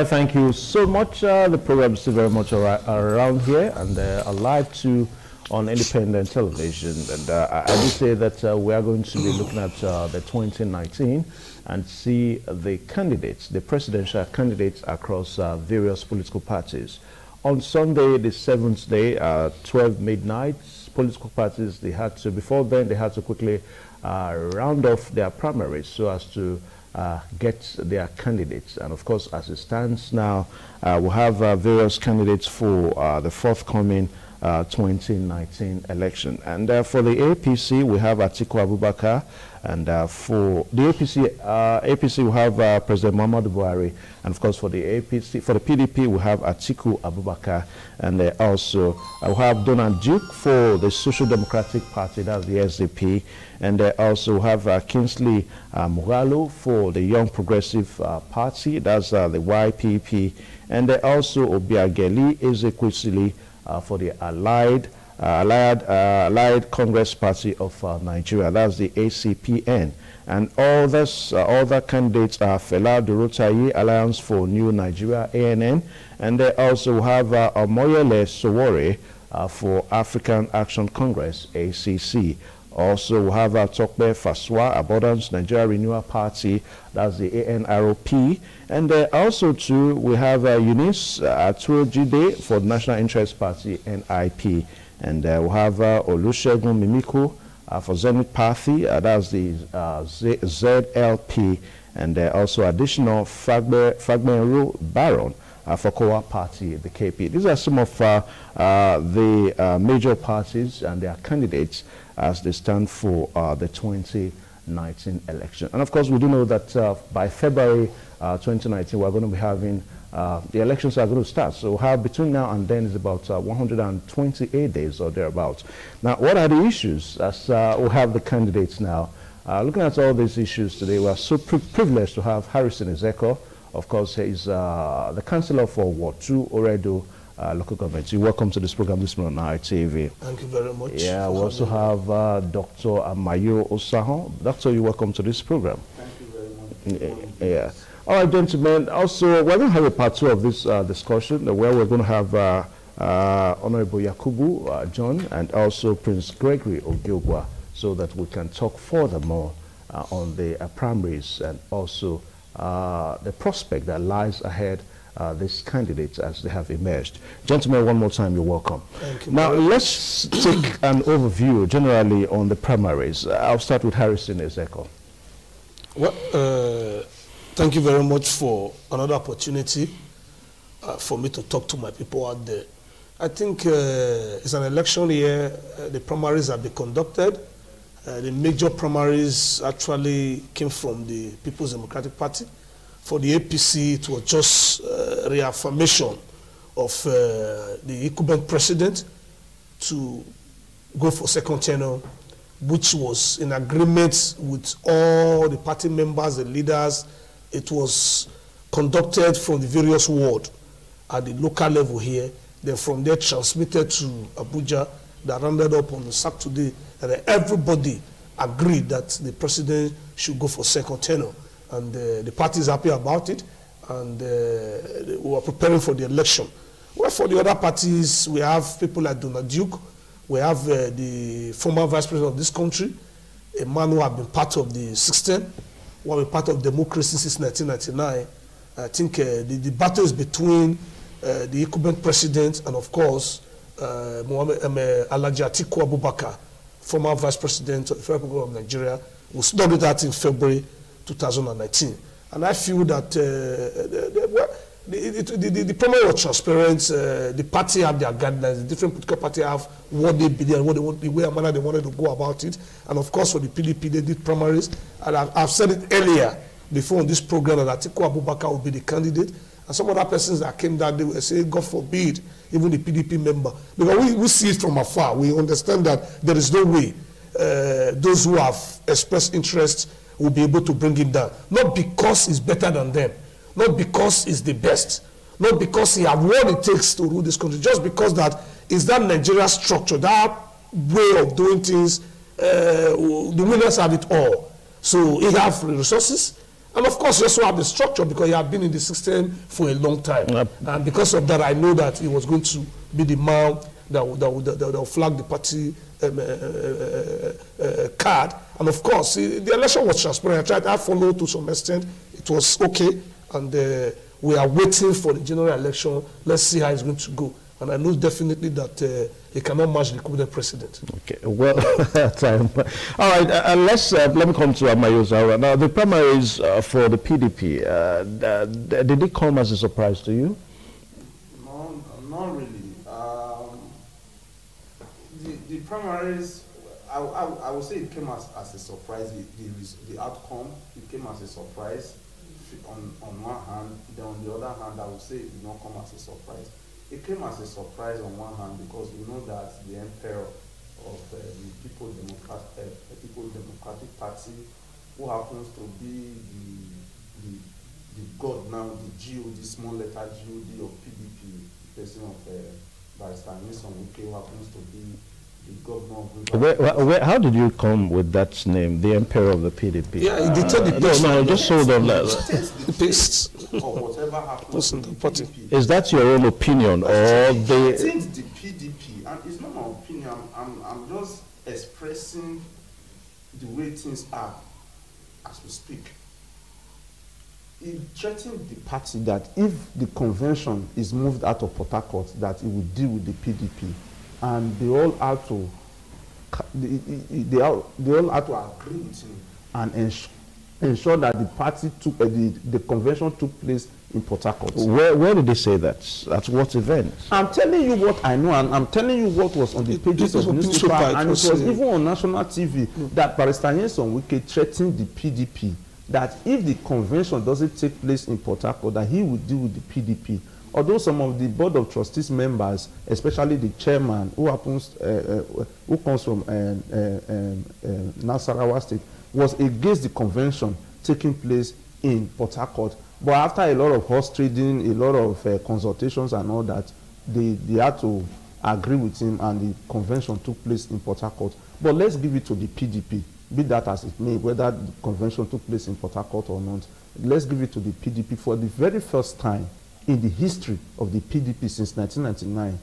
right, thank you so much. The program is still very much around here and alive too on independent television. And I do say that we are going to be looking at the 2019 and see the candidates, the presidential candidates across various political parties. On Sunday, the 7th day, 12 midnight, political parties, they had to, before then, they had to quickly round off their primaries so as to get their candidates. And of course, as it stands now, we'll have various candidates for the forthcoming 2019 election. And for the APC, we have Atiku Abubakar. And for the APC, we have President Muhammadu Buhari. And of course, for the APC, for the PDP, we have Atiku Abubakar. And also, we have Donald Duke for the Social Democratic Party, that's the SDP. And also have Kingsley Moghalu for the Young Progressive Party, that's the YPP. And also Obiageli Ezekwesili for the Allied Congress Party of Nigeria, that's the ACPN. And all other candidates are Fela Durotaye Alliance for New Nigeria, ANN. And they also have Omoyele Sowore for African Action Congress, ACC. Also, we have Tokbe Faswa Abundance Nigeria Renewal Party, that's the ANROP. And also, too, we have Eunice Atuojide for the National Interest Party, NIP. And we have Olusegun Mimiko for Zenith Party, that's the ZLP. And also additional Fagbenru Baron for Kowa Party, the KP. These are some of the major parties and their candidates as they stand for the 2019 election. And of course, we do know that by February 2019, we're going to be having the elections are going to start. So we'll have between now and then is about 128 days or thereabouts. Now, what are the issues as we have the candidates now? Looking at all these issues today, we are so privileged to have Harrison Ezeko. Of course, he's the councillor for Ward 2, Oredo local government. You're welcome to this program this morning on ITV. Thank you very much. Yeah, we also have Dr. Amayo Osahon. Doctor, you're welcome to this program. Thank you very much. Yeah. All right, gentlemen. Also, we're going to have a part 2 of this discussion where we're going to have Honorable Yakubu John and also Prince Gregory Ogiogwa so that we can talk furthermore on the primaries and also the prospect that lies ahead these candidates as they have emerged. Gentlemen, one more time, you're welcome. Thank you. Now, let's take an overview generally on the primaries. I'll start with Harrison Ezeko. Well, thank you very much for another opportunity for me to talk to my people out there. I think it's an election year. The primaries have been conducted. The major primaries actually came from the People's Democratic Party. For the APC, it was just reaffirmation of the incumbent president to go for second tenure, which was in agreement with all the party members, the leaders. It was conducted from the various wards at the local level here. Then from there transmitted to Abuja, that rounded up on Saturday, and everybody agreed that the president should go for second tenure. And the party is happy about it, and we are preparing for the election. Well, for the other parties, we have people like Donald Duke. We have the former vice president of this country, a man who has been part of the system, who has been part of democracy since 1999. I think the battle is between the incumbent president and, of course, Alhaji Atiku Abubakar, former vice president of the Federal Republic of Nigeria, who studied that in February 2019. And I feel that the primary was transparent. The party have their guidelines. The different political parties have what they believe and what they want, the way and manner they wanted to go about it. And of course, for the PDP, they did primaries. And I've said it earlier before on this program that Atiku Abubakar will be the candidate. And some other persons that came that they were saying, God forbid, even the PDP member. Because we see it from afar. We understand that there is no way those who have expressed interest will be able to bring him down. Not because he's better than them. Not because he's the best. Not because he has what it takes to rule this country. Just because that is that Nigeria structure, that way of doing things, the winners have it all. So he has resources, And of course, you also have the structure because you have been in the system for a long time. And because of that, I know that he was going to be the man that will flag the party card. And of course, the election was transparent. I followed to some extent. It was okay. And we are waiting for the general election. Let's see how it's going to go. And I know definitely that he cannot match the current president. Okay, well, time. All right, let me come to Amayoza. Now, the primaries for the PDP, did it come as a surprise to you? No, not really. The primaries, I would say it came as a surprise. The outcome, it came as a surprise on one hand. Then on the other hand, I would say it did not come as a surprise. It came as a surprise on one hand because we know that the emperor of the People's Democratic Party, who happens to be the god now, the GOD, small letter GOD of PDP, the person of Barrister Nyesom Wike, who happens to be the governor of where, how did you come with that name, the emperor of the PDP? Yeah, he did no, just hold on. The paste or whatever happens in the party. Is that your own opinion, or the? I think the PDP, and it's not my opinion. I'm just expressing the way things are as we speak. It threatened the party that if the convention is moved out of Port Harcourt, that it will deal with the PDP, and they all had to agree with him and ensure that the party took the convention took place in Port Harcourt. Where did they say that? At what event? I'm telling you what I know, and I'm telling you what was on the pages of newspaper, and it was even on national TV that Barrister Nyesom Wike threatened the PDP that if the convention doesn't take place in Port Harcourt, that he would deal with the PDP. Although some of the board of trustees members, especially the chairman, who happens, who comes from Nasarawa State, was against the convention taking place in Port Harcourt. But after a lot of horse trading, a lot of consultations and all that, they had to agree with him, and the convention took place in Port Harcourt. But let's give it to the PDP, be that as it may, whether the convention took place in Port Harcourt or not. Let's give it to the PDP. For the very first time in the history of the PDP since 1999,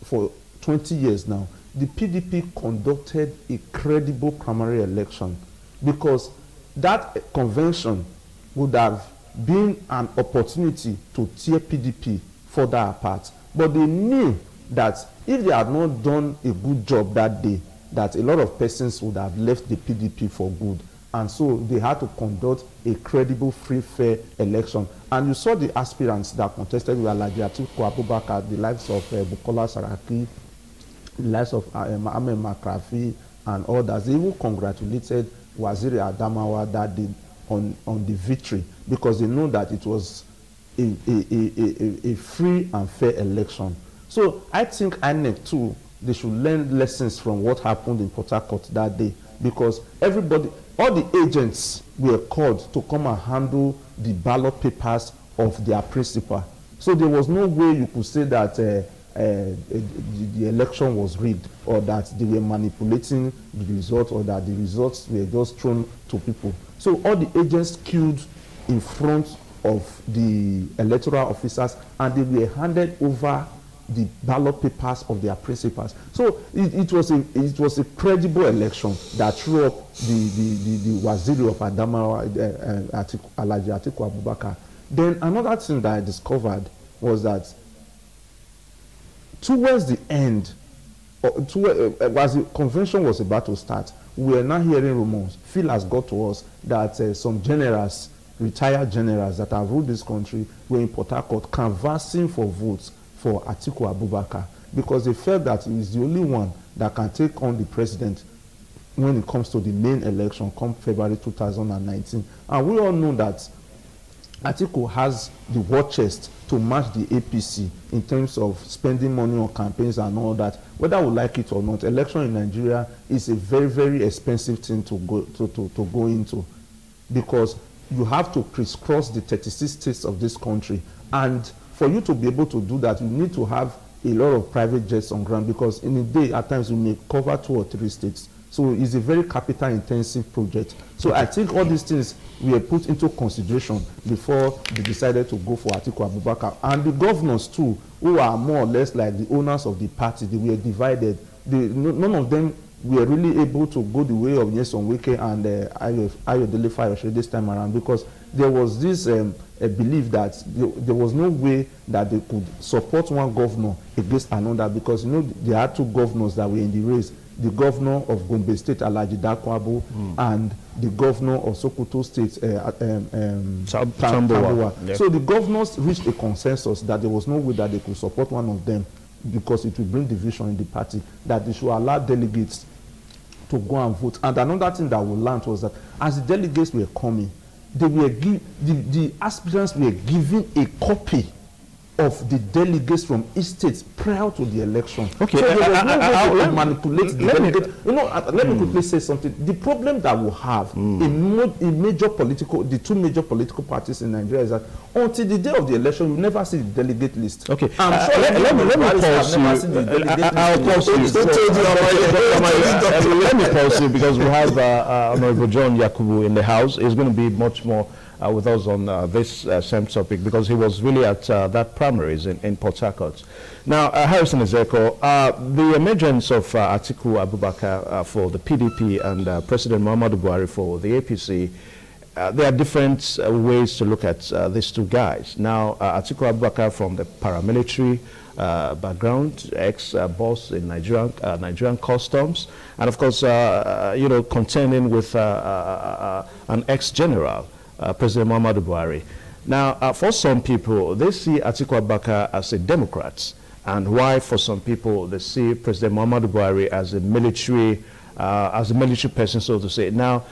for 20 years now, the PDP conducted a credible primary election, because that convention would have been an opportunity to tear PDP further apart. But they knew that if they had not done a good job that day, that a lot of persons would have left the PDP for good. And so they had to conduct a credible, free, fair election. And you saw the aspirants that contested with Alhaji Atiku Abubakar, the likes of Bukola Saraki, the likes of Mohammed Makrafi, and others. They even congratulated Waziri Adamawa that day on the victory, because they know that it was a free and fair election. So I think INEC too, they should learn lessons from what happened in Port Harcourt that day, because everybody, all the agents were called to come and handle the ballot papers of their principal. So there was no way you could say that the election was rigged, or that they were manipulating the result, or that the results were just thrown to people. So all the agents queued in front of the electoral officers, and they were handed over the ballot papers of their principals. So it was a credible election that threw up the Waziri of Adamawa, Alhaji Atiku Abubakar. Then another thing that I discovered was that towards the end, as the convention was about to start, we were now hearing rumors. Phil has got to us that some generals, retired generals that have ruled this country, were in Port Harcourt canvassing for votes for Atiku Abubakar, because they felt that he is the only one that can take on the president when it comes to the main election come February 2019. And we all know that Atiku has the war chest to match the APC in terms of spending money on campaigns and all that. Whether we like it or not, election in Nigeria is a very, very expensive thing to go into, because you have to crisscross the 36 states of this country. And for you to be able to do that, you need to have a lot of private jets on ground, because in a day, at times, you may cover 2 or 3 states. So it's a very capital intensive project. So I think all these things were put into consideration before they decided to go for Atiku Abubakar. And the governors too, who are more or less like the owners of the party, they were divided. None of them were really able to go the way of Nyesom Wike and Ayodele Fayose this time around, because there was this a belief that there was no way that they could support one governor against another, because you know there are two governors that were in the race, the governor of Gombe State, Alhaji Dakwabo, and the governor of Sokoto State, Tambuwa. Yeah. So the governors reached a consensus that there was no way that they could support one of them, because it would bring division in the party, that they should allow delegates to go and vote. And another thing that we learned was that as the delegates were coming, they were the aspirants were given a copy of the delegates from each state prior to the election. Okay, so there was no way to manipulate the delegate. You know, let me quickly say something. The problem that we have in major political, the two major political parties in Nigeria, is that until the day of the election, you never see the delegate list. Okay, I'm sure let me pause you. Let me pause you, because we have Honorable John Yakubu in the house. He's going to be much more with us on this same topic, because he was really at that primaries in Port Harcourt. Now, Harrison Ezeko, the emergence of Atiku Abubakar for the PDP and President Muhammadu Buhari for the APC, there are different ways to look at these two guys. Now, Atiku Abubakar from the paramilitary background, ex-boss in Nigerian customs, and of course, you know, contending with an ex-general, President Muhammadu Buhari. Now, for some people, they see Atiku Abubakar as a Democrat, and why for some people they see President Muhammadu Buhari as a military person, so to say. Now,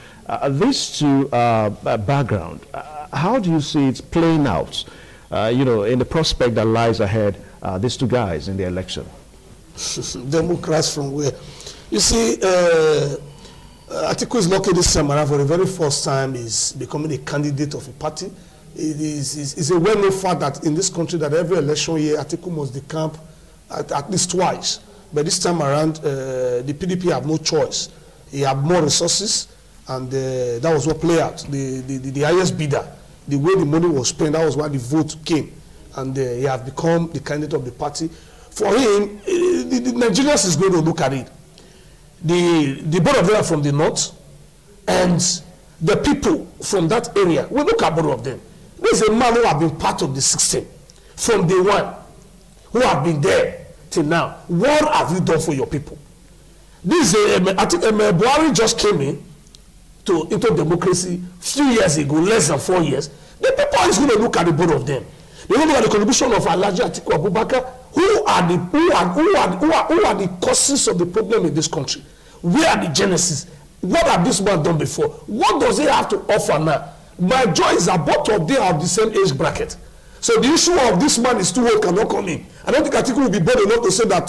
these two background, how do you see it playing out, you know, in the prospect that lies ahead, these two guys in the election? Democrats from where? You see, Atiku is lucky this time around. For the very first time, is becoming a candidate of a party. It's a well-known fact that in this country, that every election year, Atiku must decamp at least twice. But this time around, the PDP have no choice. He have more resources, and that was what played out. The highest bidder, the way the money was spent, that was why the vote came, and he have become the candidate of the party. For him, the Nigerians is going to look at it. The both of them are from the north, and the people from that area, we look at both of them. There's a man who have been part of the system from day one, who have been there till now. What have you done for your people? This I think Buhari just came into democracy a few years ago, less than 4 years. The people is going to look at the both of them. They will look at the contribution of Alhaji Atiku Abubakar. Who are the causes of the problem in this country? Where are the genesis? What have this man done before? What does he have to offer now? My joy is that both of them have the same age bracket. So the issue of this man is too old cannot come in. I don't think Atiku will be bold enough to say that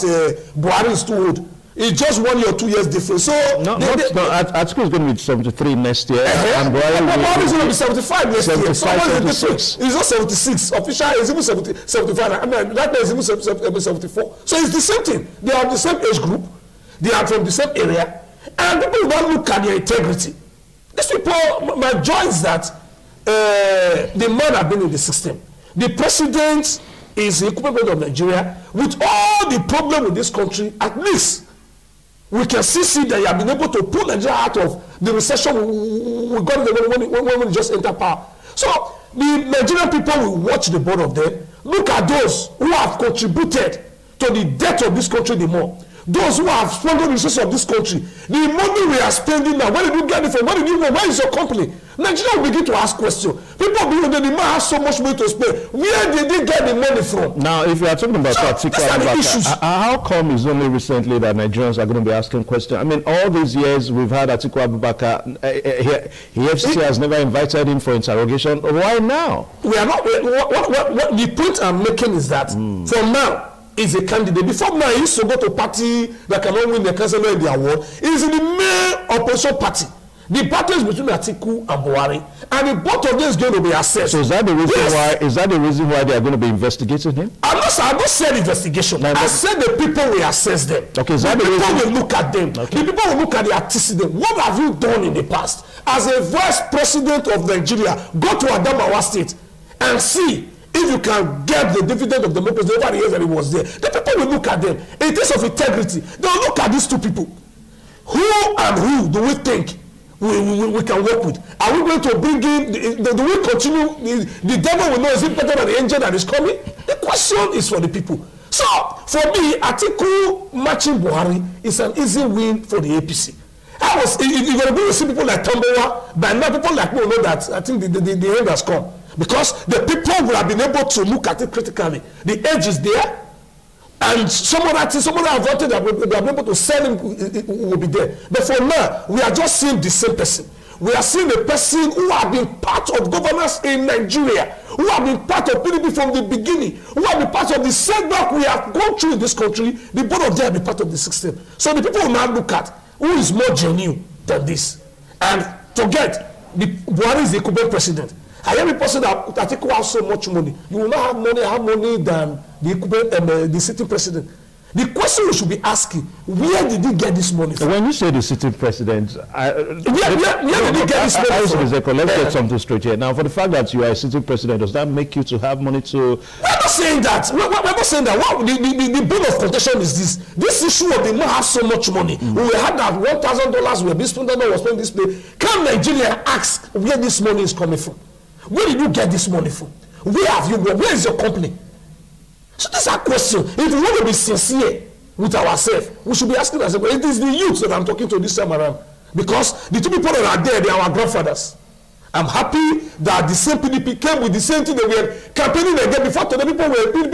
Buhari is too old. It's just 1 year or 2 years difference. So Atiku is going to be 73 next year, and Buhari is going to be 75 next year. So what is the difference? It's not 76. Official is even 75. I mean, that is even 74. So it's the same thing. They are the same age group. They are from the same area, and people don't look at their integrity. These people, my joy is that the man have been in the system. The president is the equivalent of Nigeria. With all the problem with this country, at least we can see that you have been able to pull Nigeria out of the recession we got when we just enter power. So the Nigerian people will watch the both of them. Look at those who have contributed to the death of this country the more. Those who have squandered the resources of this country. The money we are spending now, where did you get it from? Where did you know? Where is your company? Nigeria will begin to ask questions. People believe that the man has so much money to spend. Where did they get the money from? Now, if you are talking about how come it's only recently that Nigerians are going to be asking questions? I mean, all these years we've had Atiku Abubakar. EFCC has never invited him for interrogation. Why now? We are not. What the point I'm making is that from now, is a candidate. Before now, he used to go to a party that cannot win the councillor in the award. He is in the main opposition party. The battle is between Atiku and Buhari, and the both of them is going to be assessed. So is that the reason why? Is that the reason why they are going to be investigating him? I'm not saying investigation. I said the people will assess them. Okay, is that the the people reason? will look at them. Okay. The people will look at the antecedent. What have you done in the past? As a vice president of Nigeria, go to Adamawa State and see if you can get the dividend of democracy over the years that he was there. The people will look at them. In terms of integrity, they will look at these two people. Who and who do we think we can work with? Are we going to bring in, do we continue, the devil will know, is it better than the angel that is coming? The question is for the people. So, for me, Atiku matching Buhari is an easy win for the APC. If you're going to see people like Tambawa, by now people like me will know that I think the end has come. Because the people will have been able to look at it critically. The edge is there. And some other advantage that we are able to sell him will be there. But for now, we are just seeing the same person. We are seeing a person who have been part of governance in Nigeria, who have been part of PDP from the beginning, who have been part of the setback we have gone through in this country. The both of them have been part of the system. So the people will now look at who is more genuine than this. And forget, Buhari is the incumbent president. I hear people say that Atiku has so much money. You will not have money than the sitting president. The question we should be asking, where did he get this money from? When you say the sitting president, where did he get this money from? Let's get something straight here. Now, for the fact that you are a sitting president, does that make you to have money to... We're not saying that. We're not saying that. What, the bone of contention is this. This issue of the man have so much money. We had that $1,000 we have been spending, was spending this play. Can Nigeria ask where this money is coming from? Where did you get this money from? Where have you gone? Where is your company? So this is a question. If we want to be sincere with ourselves, we should be asking ourselves, it is the youth that I'm talking to this time around. Because the two people that are there, they are our grandfathers. I'm happy that the same PDP came with the same thing that we were campaigning again before. To the people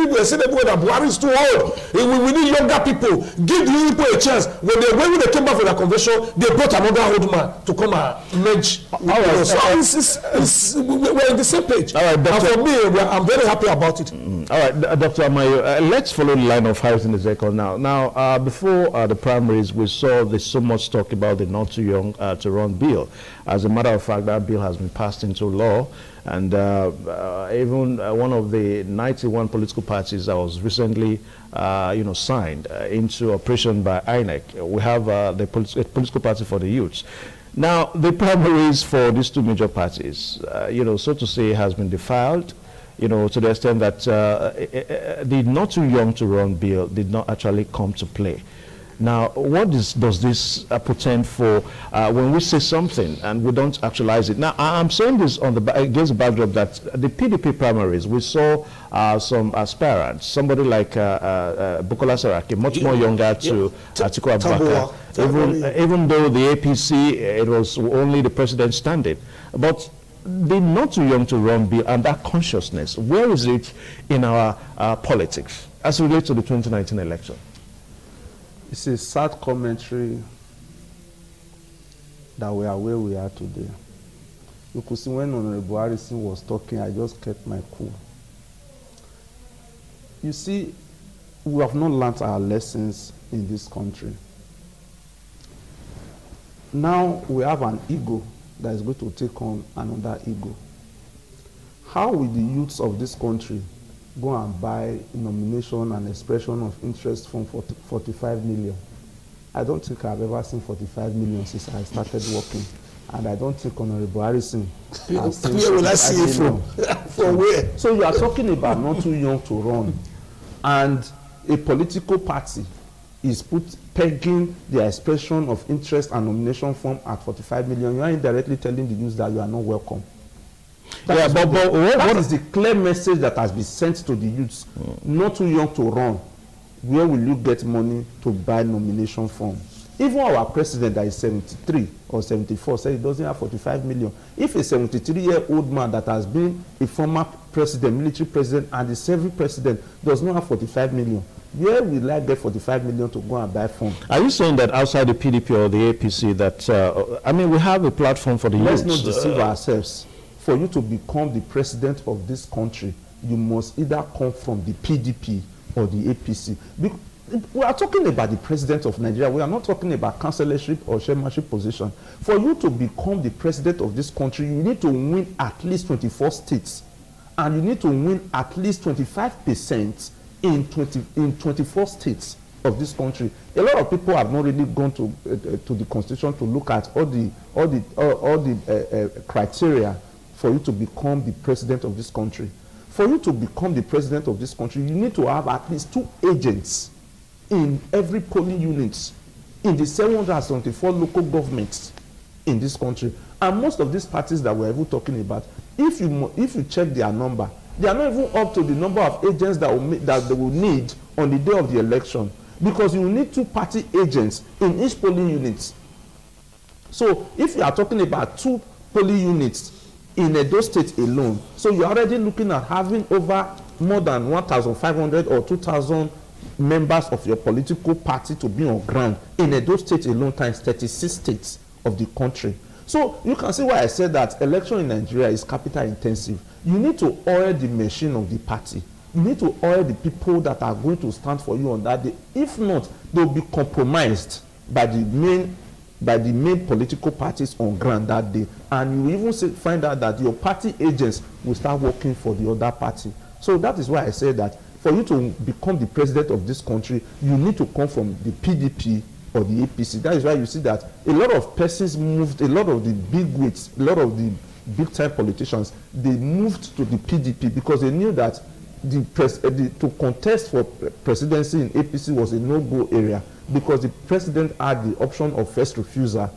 were saying that Buhari is too old. We need younger people. Give the young people a chance. When they came back from the convention, they brought another old man to come and merge. So we're on the same page. All right, and for me, I'm very happy about it. All right, Dr. Amayo, let's follow the line of Harrison Ezekiel now. Now, before the primaries, we saw there's so much talk about the not too young to run bill. As a matter of fact, that bill has been passed into law, and even one of the 91 political parties that was recently, signed into operation by INEC. We have the political party for the youths. Now, the primaries for these two major parties, so to say, has been defiled. To the extent that the not too young to run bill did not actually come to play. Now, what does this portend for when we say something and we don't actualize it? Now, I'm saying this against the backdrop that the PDP primaries, we saw some aspirants, somebody like Bukola Saraki, much more younger to Atiku Abubakar. Even though the APC, it was only the president standing. But the not too young to run bill and that consciousness, where is it in our politics as it relates to the 2019 election? It's a sad commentary that we are where we are today. You could see when Honorable Harrison was talking, I just kept my cool. You see, we have not learned our lessons in this country. Now we have an ego that is going to take on another ego. How will the youths of this country go and buy nomination and expression of interest from 45 million? I don't think I've ever seen 45 million since I started working. And I don't think Honorable Harrison has seen. Where will I see it from? From where? So you are talking about not too young to run. And a political party is pegging the expression of interest and nomination form at 45 million. You are indirectly telling the youth that you are not welcome. That is the clear message that has been sent to the youths. Not too young to run. Where will you get money to buy nomination form? Even our president that is 73 or 74 said he doesn't have 45 million. If a 73-year-old man that has been a former president, military president, and the serving president does not have 45 million, where will I get 45 million to go and buy form? Are you saying that outside the PDP or the APC that, we have a platform for the youths? Let's not deceive ourselves. For you to become the president of this country, you must either come from the PDP or the APC. We are talking about the president of Nigeria. We are not talking about councillorship or chairmanship position. For you to become the president of this country, you need to win at least 24 states. And you need to win at least 25% in 24 states of this country. A lot of people have not really gone to the constitution to look at all the criteria for you to become the president of this country. For you to become the president of this country, you need to have at least 2 agents in every polling unit in the 774 local governments in this country. And most of these parties that we're even talking about, if you check their number, they are not even up to the number of agents that they will need on the day of the election, because you need 2 party agents in each polling unit. So if you are talking about 2 polling units in Edo State alone, so you're already looking at having over more than 1,500 or 2,000 members of your political party to be on ground in Edo State alone times 36 states of the country. So you can see why I said that election in Nigeria is capital intensive. You need to oil the machine of the party. You need to oil the people that are going to stand for you on that day. If not, they'll be compromised by the main political parties on ground that day. And you even find out that your party agents will start working for the other party. So that is why I said that for you to become the president of this country, you need to come from the PDP or the APC. That is why you see that a lot of persons moved, a lot of the big wigs, a lot of the big-time politicians, they moved to the PDP because they knew that to contest for presidency in APC was a no-go area, because the president had the option of first refusal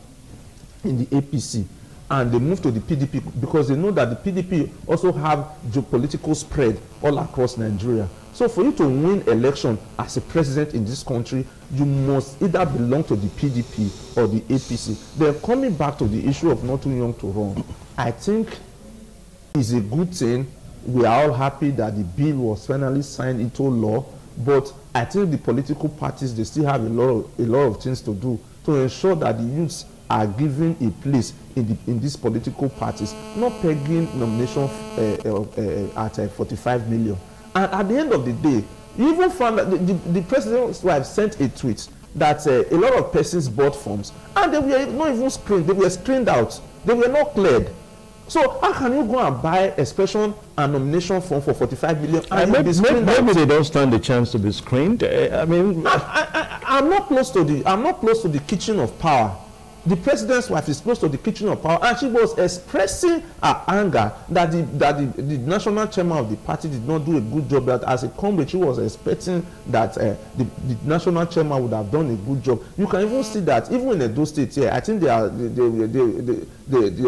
in the APC. And they moved to the PDP because they know that the PDP also have geopolitical spread all across Nigeria. So for you to win election as a president in this country, you must either belong to the PDP or the APC. Then coming back to the issue of not too young to run, I think it's a good thing. We are all happy that the bill was finally signed into law, but I think the political parties, they still have a lot of things to do to ensure that the youths are given a place in these political parties, not pegging nomination at 45 million. And at the end of the day, you even found that the president's wife sent a tweet that a lot of persons bought forms and they were not even screened, they were screened out, they were not cleared. So how can you go and buy expression and nomination form for 45 million and maybe they don't stand a chance to be screened? I mean, I'm not close to the kitchen of power. The president's wife is close to the kitchen of power, and she was expressing her anger that the national chairman of the party did not do a good job. That as a comrade, she was expecting that the national chairman would have done a good job. You can even see that even in Edo State here, I think there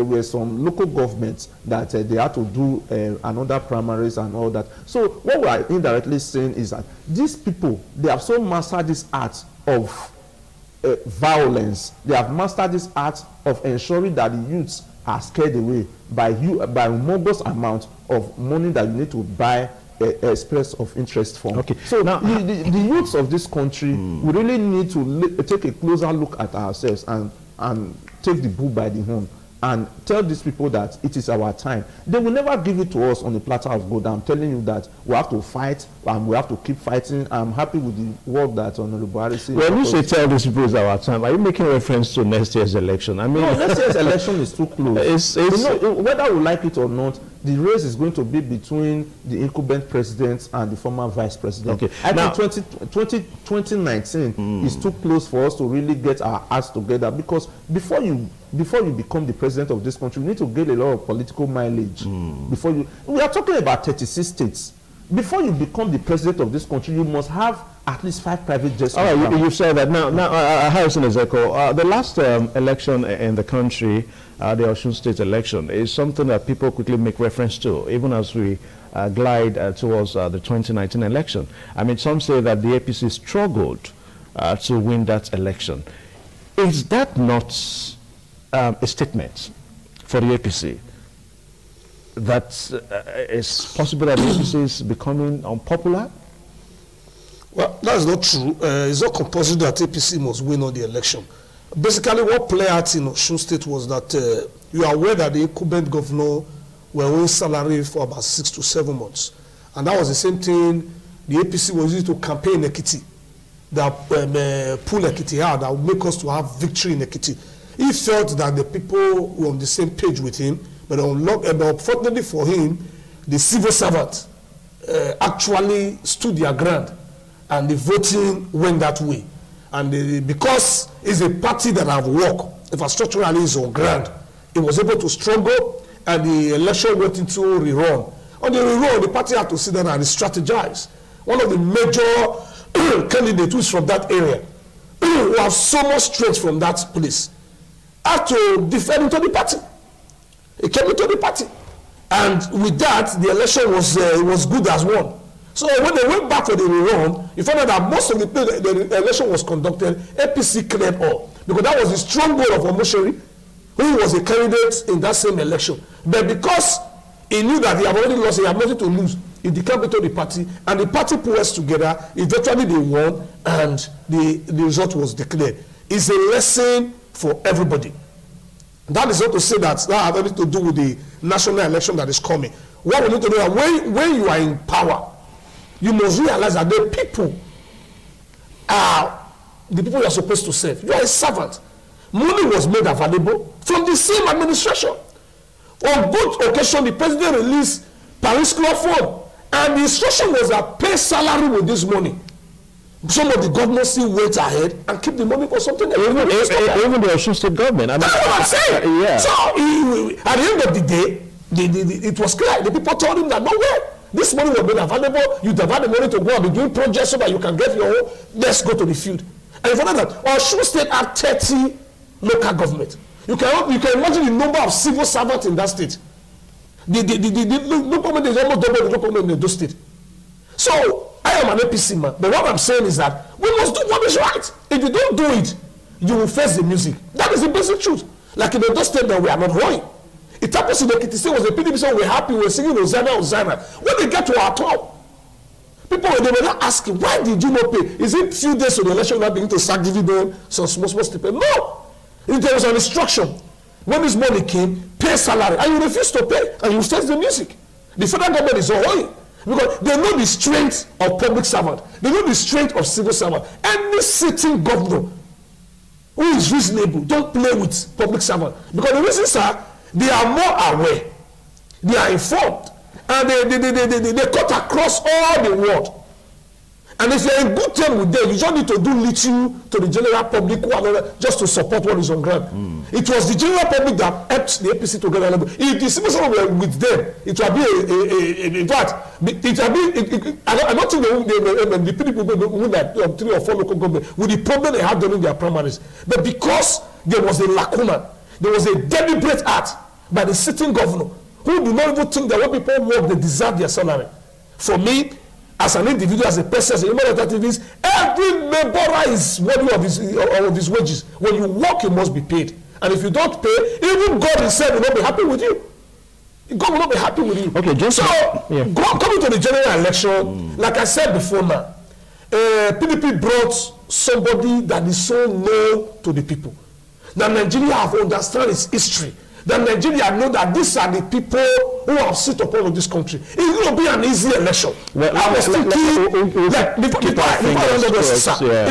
were some local governments that they had to do another primaries and all that. So what we are indirectly saying is that these people, they have so mastered this art of violence. They have mastered this art of ensuring that the youths are scared away by humongous amount of money that you need to buy express of interest from. Okay. So now the youths of this country, we really need to take a closer look at ourselves and take the bull by the horn and tell these people that it is our time. They will never give it to us on a platter of gold. I'm telling you that we have to fight and we have to keep fighting. I'm happy with the work that Honorable Buhari said. When you say tell these people it's our time, are you making reference to next year's election? I mean, no, next year's election is too close. You know, whether we like it or not, the race is going to be between the incumbent president and the former vice president. Okay. I think 2019 is too close for us to really get our acts together, because before you become the president of this country, you need to get a lot of political mileage. We are talking about 36 states. Before you become the president of this country, you must have at least 5 private jets. All right, you said that. Now, Harrison Ezeko, the last election in the country, the Osun State election, is something that people quickly make reference to, even as we glide towards the 2019 election. I mean, some say that the APC struggled to win that election. Is that not a statement for the APC that it's possible that the APC is becoming unpopular? Well, that's not true. It's not compulsory that APC must win on the election. Basically, what played out in Osun State was that you are aware that the incumbent governor were owing salary for about 6 to 7 months. And that was the same thing the APC was using to campaign Ekiti. that pull Ekiti out, that will make us to have victory in Ekiti. He felt that the people were on the same page with him, but unfortunately for him, the civil servants actually stood their ground, and the voting went that way. And because it's a party that have worked, infrastructurally is on ground, it was able to struggle, and the election went into rerun. On the rerun, the party had to sit down and strategize. One of the major candidates who is from that area, who have so much strength from that place, had to defend into the party. He came into the party. And with that, the election was good as one. So when they went back for the rerun, you found out that most of the election was conducted, APC cleared all. Because that was the stronghold of Omosheri, who was a candidate in that same election. But because he knew that he had already lost, he had nothing to lose, he declared into the party, and the party put us together, eventually they won, and the result was declared. It's a lesson for everybody. That is not to say that has anything to do with the national election that is coming. What we need to do is when you are in power, you must realize that the people are the people you are supposed to serve. You are a servant. Money was made available from the same administration. On both occasions, the president released Paris Club Fund, and the instruction was that pay salary with this money. Some of the governors still wait ahead and keep the money for something else. Even the Osun State government. I mean, that's what I'm saying. Yeah. So at the end of the day, it was clear. The people told him that no way. This money will be available. You divide the money to go and be doing projects so that you can get your own. Let's go to the field. And for that, Osun State had 30 local government. You can imagine the number of civil servants in that state. The local government is almost double the local government in those states. So I am an APC man, but what I'm saying is that we must do what is right. If you don't do it, you will face the music. That is the basic truth. Like in those states that we are not going. It happens in the Ekiti State was the PDP song, we're happy, we're singing Hosanna, Hosanna. When they get to our top, people they were not asking, why did you not pay? Is it few days to the election that begin to start giving them some small stipend? No. If there was an instruction, when this money came, pay salary, and you refuse to pay, and you face the music. The federal government is all because they know the strength of public servant. They know the strength of civil servant. Any sitting governor who is reasonable, don't play with public servant. Because the reasons are, they are more aware, they are informed, and they cut across all the world. And if you're in good term with them, you just need to do little to the general public just to support what is on ground. It was the general public that helped the APC to get a level. If the civil servants were with them, it would be in fact, I don't think the people who that 3 or 4 local government with the problem they had during their primaries. But because there was a lacuna, there was a deliberate act by the sitting governor who do not even think that when people work, they deserve their salary. For me, as an individual, as a person, as a human activist, every laborer is worthy of his wages. When you work, you must be paid. And if you don't pay, even God himself will not be happy with you. God will not be happy with you. Okay, just so coming to the general election, like I said before now, PDP brought somebody that is so known to the people. That Nigeria have understood its history. That Nigeria know that these are the people who have sit upon of this country. It's going to be an easy election. Well, I was thinking, we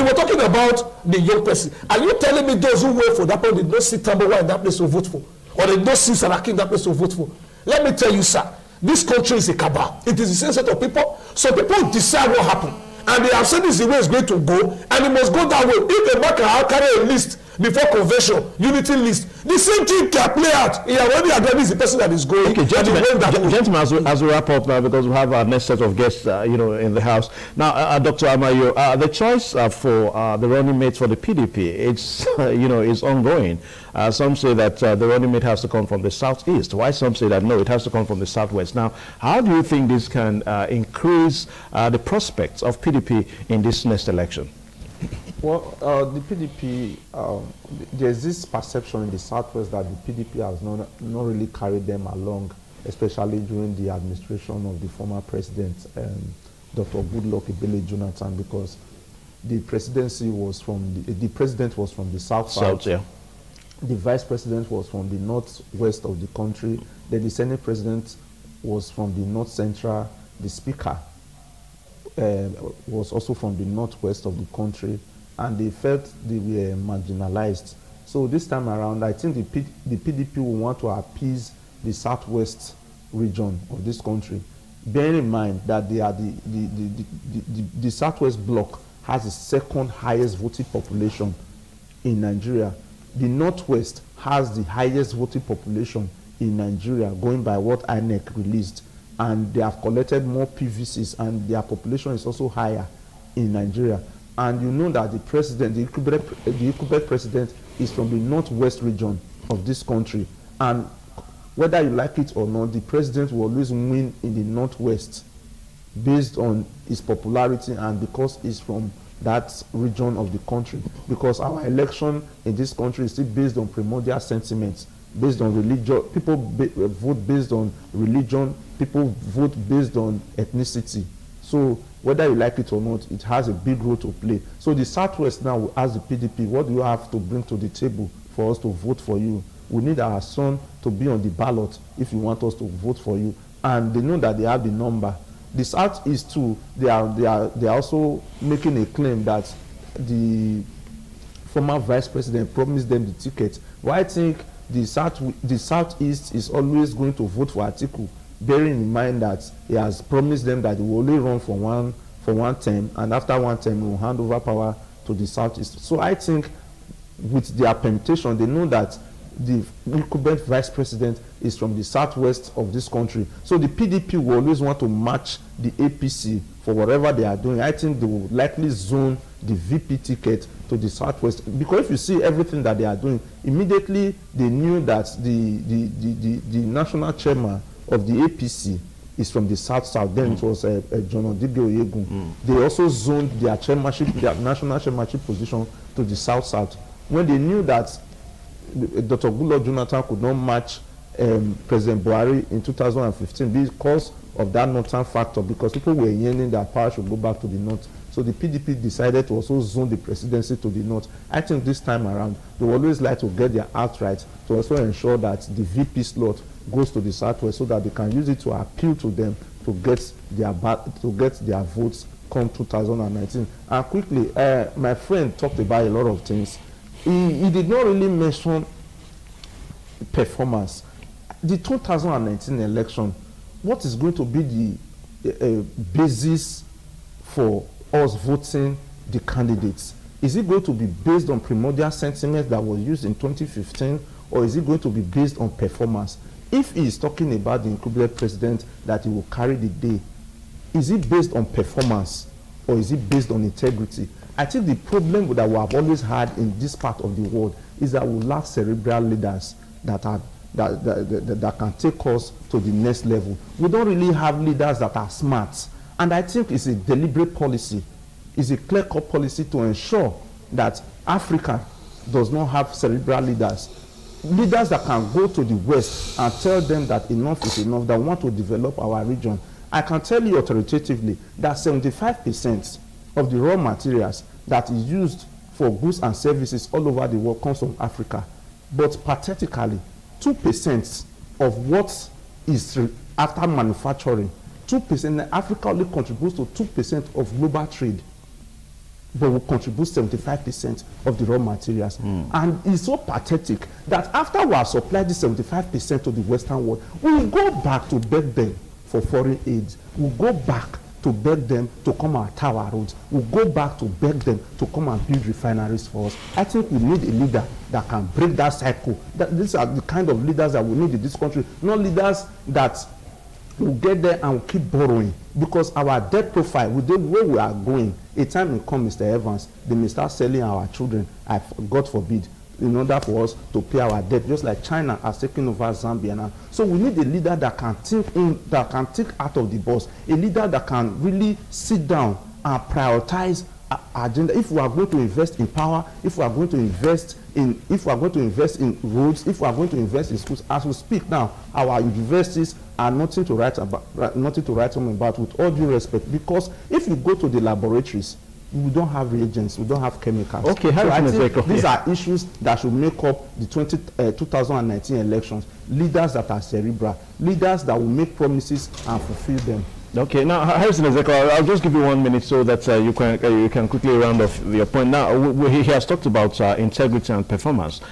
were talking about the young person. Are you telling me those who wait for that person did not see Tambawa in that place to vote for? Or did not see Saraki in that place to vote for? Let me tell you, sir, this country is a cabal. It is the same set of people. So people decide what happened. And they have said this is the way it's going to go, and it must go that way. If a man can carry a list before convention, unity list, the same thing can play out. He already identifies the person that is going. Okay, gentlemen, as we wrap up now, because we have our next set of guests, in the house. Now, Dr. Amayo, the choice for the running mate for the PDP, it's, is ongoing. Some say that the running mate has to come from the southeast. Why some say that no, it has to come from the southwest. Now, how do you think this can increase the prospects of PDP in this next election? Well, the PDP, there's this perception in the southwest that the PDP has not really carried them along, especially during the administration of the former president, Dr. Goodluck Ebele Jonathan, because the presidency was from the president was from the south. Yeah. The vice president was from the northwest of the country. Then the Senate president was from the north central. The speaker was also from the northwest of the country, and they felt they were marginalized. So this time around, I think the PDP will want to appease the southwest region of this country. Bearing in mind that they are the southwest bloc has the second highest voting population in Nigeria. The northwest has the highest voting population in Nigeria, going by what INEC released, and they have collected more PVCs, and their population is also higher in Nigeria. And you know that the president, the incumbent president, is from the northwest region of this country, and whether you like it or not, the president will always win in the northwest based on his popularity and because he's from that region of the country. Because our election in this country is still based on primordial sentiments, based on religion. People vote based on religion, people vote based on ethnicity. So whether you like it or not, it has a big role to play. So the southwest now will ask the PDP, what do you have to bring to the table for us to vote for you? We need our son to be on the ballot if you want us to vote for you. And they know that they have the number. The Southeast too, they are also making a claim that the former vice president promised them the ticket. Well, I think the Southeast is always going to vote for Atiku, bearing in mind that he has promised them that he will only run for one term, and after one term he will hand over power to the Southeast. So I think with their permutation, they know that the incumbent vice president is from the southwest of this country. So the PDP will always want to match the APC for whatever they are doing. I think they will likely zone the VP ticket to the southwest, because if you see everything that they are doing, immediately they knew that the national chairman of the APC is from the south. Then it was John Odibe Oyegun. They also zoned their chairmanship, their national chairmanship position to the south. When they knew that Dr. Goodluck Jonathan could not match President Buhari in 2015 because of that northern factor, because people were yearning that power should go back to the north. So the PDP decided to also zone the presidency to the north. I think this time around, they will always like to get their act right to also ensure that the VP slot goes to the southwest so that they can use it to appeal to them to get their votes come 2019. And quickly, my friend talked about a lot of things. He did not really mention performance. The 2019 election, what is going to be the basis for us voting the candidates? Is it going to be based on primordial sentiment that was used in 2015, or is it going to be based on performance? If he is talking about the incumbent president that he will carry the day, is it based on performance or is it based on integrity? I think the problem that we have always had in this part of the world is that we lack cerebral leaders that can take us to the next level. We don't really have leaders that are smart. And I think it's a deliberate policy. It's a clear-cut policy to ensure that Africa does not have cerebral leaders. Leaders that can go to the West and tell them that enough is enough, that want to develop our region. I can tell you authoritatively that 75% of the raw materials that is used for goods and services all over the world comes from Africa. But pathetically, 2% of what is after manufacturing, 2%, Africa only contributes to 2% of global trade, but will contribute 75% of the raw materials. And it's so pathetic that after we have supplied the 75% to the Western world, we will go back to beg them for foreign aid. We'll go back to beg them to come and tar our roads. We'll go back to beg them to come and build refineries for us. I think we need a leader that can break that cycle. These are the kind of leaders that we need in this country, not leaders that will get there and will keep borrowing. Because our debt profile, with the way we are going, a time will come, Mr. Evans, they may start selling our children, God forbid, in order for us to pay our debt, just like China has taken over Zambia now. So we need a leader that can think out of the box, a leader that can really sit down and prioritize our agenda. If we are going to invest in power, if we are going to invest in roads, if we are going to invest in schools, as we speak now, our universities are nothing to write home about, with all due respect, because if you go to the laboratories, we don't have reagents, we don't have chemicals. Okay, so I think these are issues that should make up the 2019 elections. Leaders that are cerebral, leaders that will make promises and fulfill them. Okay, now Harrison Ezekiel, I'll just give you 1 minute so that you can quickly round off your point. Now, he has talked about integrity and performance.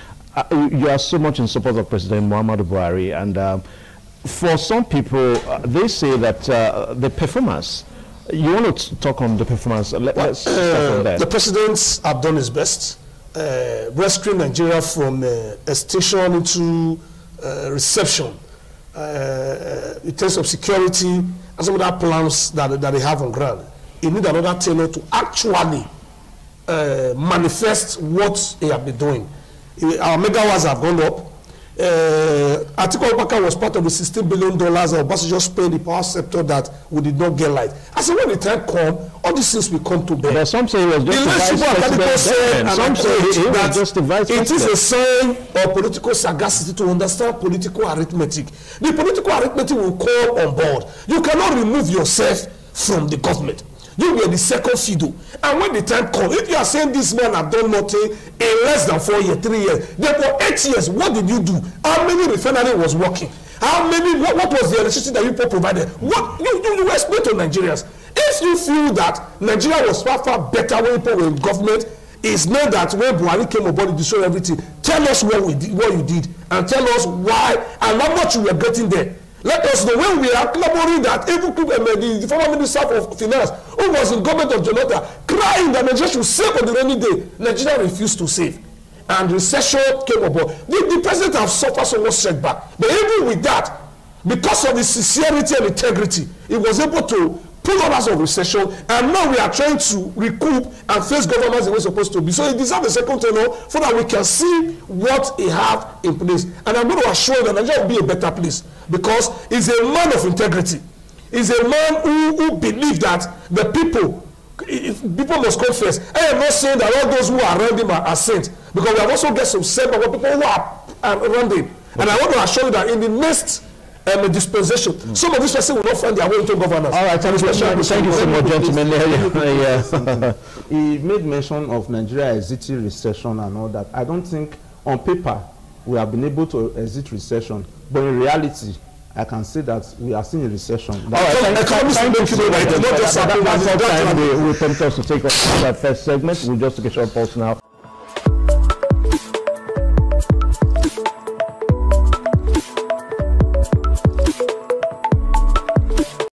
You are so much in support of President Muhammadu Buhari, and for some people, they say that the performance. You want to talk on the performance? Let's start from there. The president have done his best, rescuing Nigeria from a station into reception. In terms of security and some of the plans that they have on ground, you need another tailor to actually manifest what they have been doing. Our megawatts have gone up. Atiku Abubakar was part of the $16 billion that Obasanjo spent in the power sector that we did not get light. I said when the time comes, all these things will come to bear. But some say it was just the vice president. Some say it was just the vice president. It is a sign of political sagacity to understand political arithmetic. The political arithmetic will come on board. You cannot remove yourself from the government. You were the second fiddle. And when the time comes, if you are saying this man have done nothing in less than 4 years, 3 years, then for 8 years, what did you do? How many refinery was working? How many, what was the electricity that you provided? What you explain to Nigerians. If you feel that Nigeria was far, far better when people were in government, it's not that when Buhari came aboard, he destroyed everything. Tell us what you did, and tell us why and how much you were getting there. Let us know when we are clamoring that even the former minister of finance, who was in government of Jonathan, crying that Nigeria should save on the rainy day. Nigeria refused to save, and recession came aboard. The president has suffered so much setback, but even with that, because of his sincerity and integrity, he was able to pull us out of recession, and now we are trying to recoup and face governance the way it's supposed to be. So he deserves a second tenure so that we can see what he have in place. And I'm going to assure you that Nigeria will be a better place because he's a man of integrity. He's a man who believes that the people must come first. I am not saying that all those who are around him are saints, because we have also got some saints people who are around him. And I want to assure you that in the next dispensation, some of these persons will not find their way into governance. All right, thank you so much, gentlemen. He made mention of Nigeria exiting recession and all that. I don't think on paper we have been able to exit recession, but in reality, I can say that we are seeing a recession. All right, thank you so much. That's all time we permit us to take off that first segment. We'll just take a short pause now.